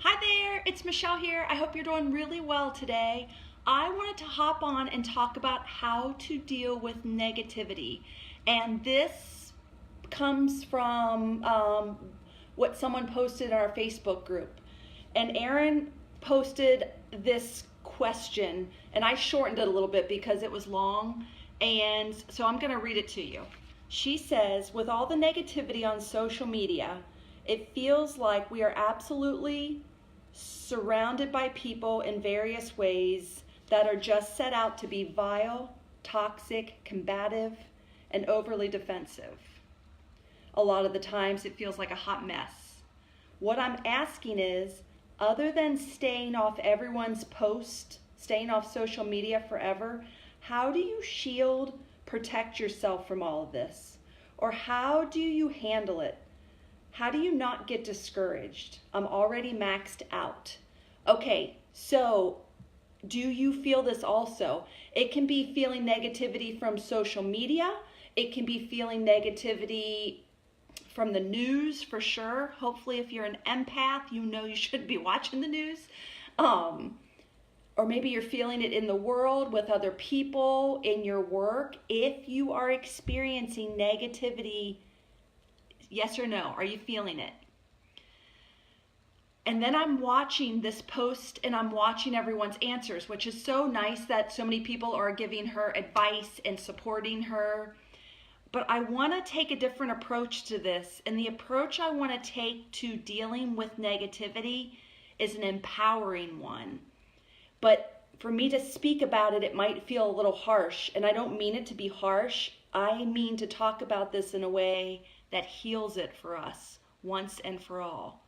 Hi there, it's Michelle here. I hope you're doing really well today. I wanted to hop on and talk about how to deal with negativity. And this comes from what someone posted in our Facebook group. And Erin posted this question, and I shortened it a little bit because it was long. And so I'm going to read it to you. She says, with all the negativity on social media, it feels like we are absolutely surrounded by people in various ways that are just set out to be vile, toxic, combative, and overly defensive. A lot of the times it feels like a hot mess. What I'm asking is, other than staying off everyone's post, staying off social media forever, how do you shield, protect yourself from all of this? Or how do you handle it? How do you not get discouraged? I'm already maxed out. Okay, so do you feel this also? It can be feeling negativity from social media. It can be feeling negativity from the news for sure. Hopefully if you're an empath, you know you shouldn't be watching the news. Or maybe you're feeling it in the world with other people, in your work. If you are experiencing negativity, yes or no? Are you feeling it? And then I'm watching this post and I'm watching everyone's answers, which is so nice that so many people are giving her advice and supporting her. But I want to take a different approach to this. And the approach I want to take to dealing with negativity is an empowering one. But for me to speak about it, it might feel a little harsh. And I don't mean it to be harsh. I mean to talk about this in a way that heals it for us once and for all.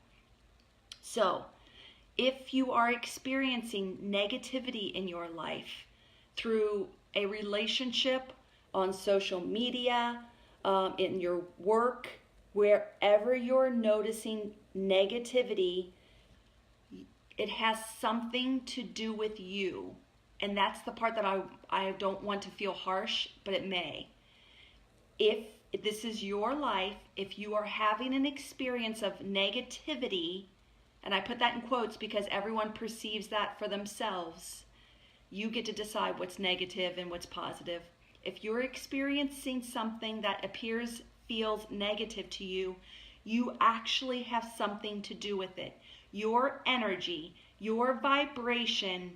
So, if you are experiencing negativity in your life through a relationship, on social media, in your work, wherever you're noticing negativity, it has something to do with you. And that's the part that I don't want to feel harsh, but it may. If this is your life, if you are having an experience of negativity, and I put that in quotes because everyone perceives that for themselves, you get to decide what's negative and what's positive. If you're experiencing something that feels negative to you, you actually have something to do with it. Your energy, your vibration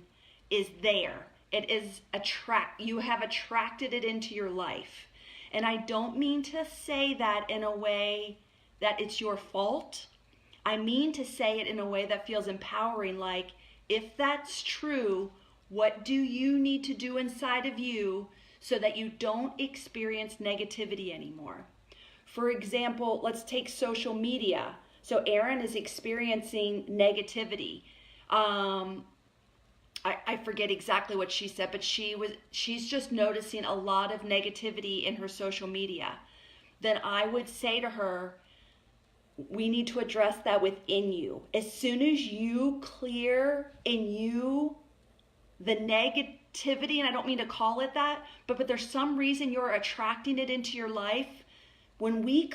is there. It is you have attracted it into your life. And I don't mean to say that in a way that it's your fault. I mean to say it in a way that feels empowering, like, if that's true, what do you need to do inside of you so that you don't experience negativity anymore? For example, let's take social media. So Erin is experiencing negativity. I forget exactly what she said, but she's just noticing a lot of negativity in her social media. Then I would say to her, we need to address that within you. As soon as you clear in you the negativity, and I don't mean to call it that, but there's some reason you're attracting it into your life. When you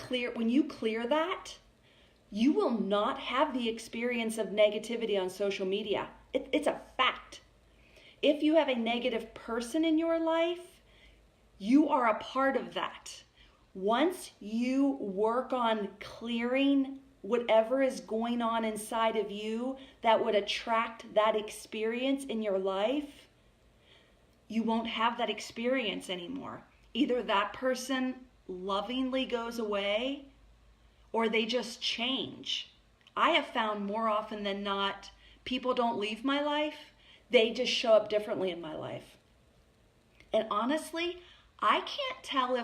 clear that, you will not have the experience of negativity on social media. It's a fact. If you have a negative person in your life, you are a part of that. Once you work on clearing whatever is going on inside of you that would attract that experience in your life, you won't have that experience anymore. Either that person lovingly goes away or they just change. I have found more often than not, people don't leave my life, they just show up differently in my life. And honestly, I can't tell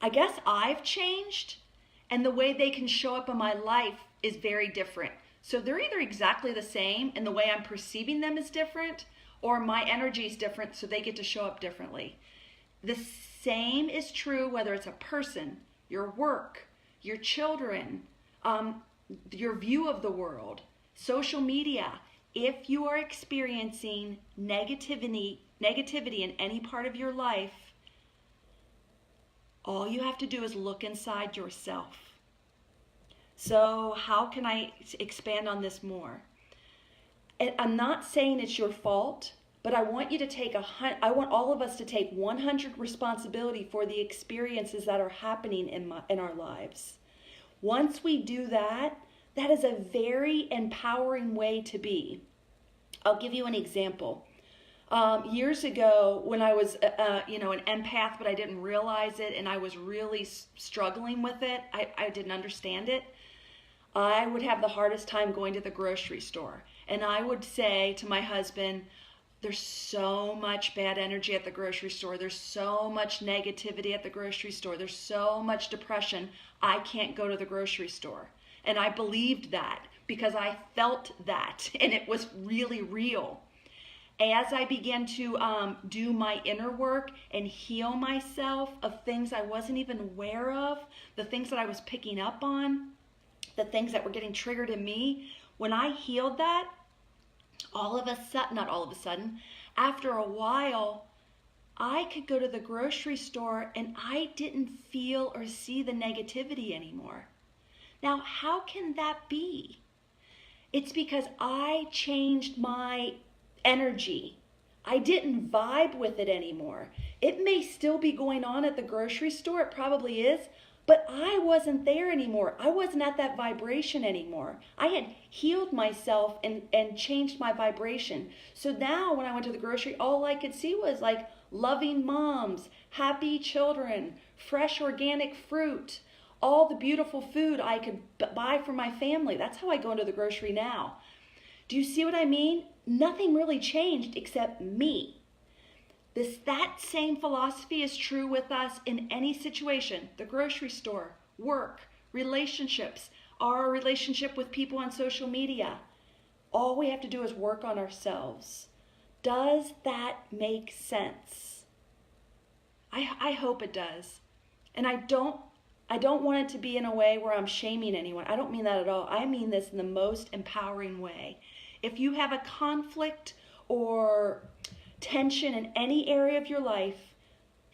I guess I've changed, and the way they can show up in my life is very different. So they're either exactly the same and the way I'm perceiving them is different, or my energy is different so they get to show up differently. The same is true whether it's a person, your work, your children, your view of the world, social media. If you are experiencing negativity in any part of your life, all you have to do is look inside yourself. So how can I expand on this more? And I'm not saying it's your fault, but I want you to I want all of us to take 100 responsibility for the experiences that are happening in our lives. Once we do that, that is a very empowering way to be. I'll give you an example. Years ago, when I was, an empath, but I didn't realize it, and I was really struggling with it, I didn't understand it. I would have the hardest time going to the grocery store. And I would say to my husband, there's so much bad energy at the grocery store. There's so much negativity at the grocery store. There's so much depression. I can't go to the grocery store. And I believed that because I felt that, and it was really real. As I began to do my inner work and heal myself of things I wasn't even aware of, the things that I was picking up on, the things that were getting triggered in me, when I healed that, not all of a sudden, after a while, I could go to the grocery store and I didn't feel or see the negativity anymore. Now, how can that be? It's because I changed my energy. I didn't vibe with it anymore. It may still be going on at the grocery store, it probably is, but I wasn't there anymore. I wasn't at that vibration anymore. I had healed myself and changed my vibration. So now when I went to the grocery, all I could see was like loving moms, happy children, fresh organic fruit, all the beautiful food I could buy for my family. That's how I go into the grocery now. Do you see what I mean? Nothing really changed except me. That same philosophy is true with us in any situation. The grocery store, work, relationships, our relationship with people on social media. All we have to do is work on ourselves. Does that make sense? I hope it does. And I don't want it to be in a way where I'm shaming anyone. I don't mean that at all. I mean this in the most empowering way. If you have a conflict or tension in any area of your life,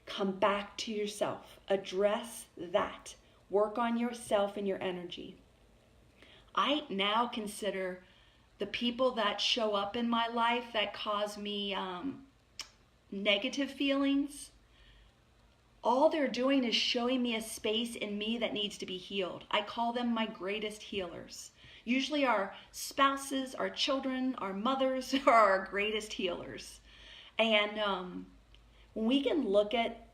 come back to yourself. Address that. Work on yourself and your energy. I now consider the people that show up in my life that cause me negative feelings, all they're doing is showing me a space in me that needs to be healed. I call them my greatest healers. Usually our spouses, our children, our mothers are our greatest healers. And when we can look at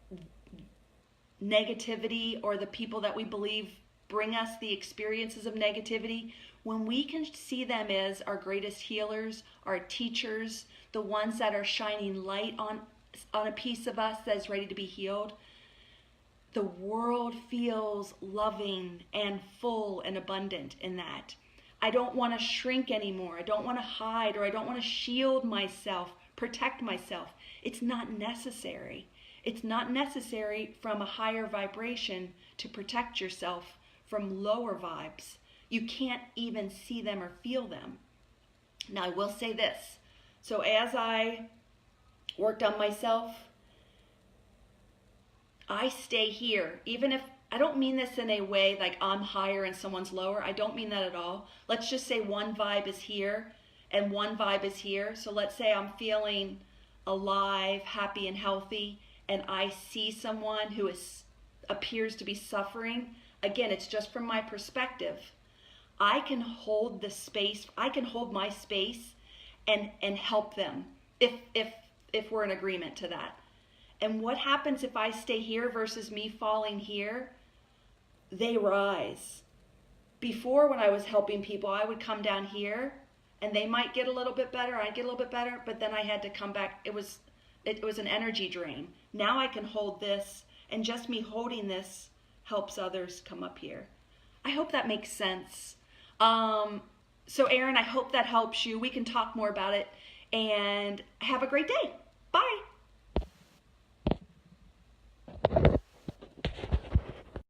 negativity or the people that we believe bring us the experiences of negativity, when we can see them as our greatest healers, our teachers, the ones that are shining light on a piece of us that is ready to be healed, the world feels loving and full and abundant in that. I don't want to shrink anymore. I don't want to hide, or I don't want to shield myself, protect myself. It's not necessary. It's not necessary from a higher vibration to protect yourself from lower vibes. You can't even see them or feel them. Now, I will say this. So as I worked on myself, I stay here. Even if, I don't mean this in a way like I'm higher and someone's lower. I don't mean that at all. Let's just say one vibe is here and one vibe is here. So let's say I'm feeling alive, happy, and healthy, and I see someone who appears to be suffering. Again, it's just from my perspective. I can hold the space. I can hold my space and help them if we're in agreement to that. And what happens if I stay here versus me falling here? They rise. Before, when I was helping people, I would come down here and they might get a little bit better, I'd get a little bit better, but then I had to come back. It was an energy drain. Now I can hold this, and just me holding this helps others come up here. I hope that makes sense. So Erin, I hope that helps you. We can talk more about it, and have a great day.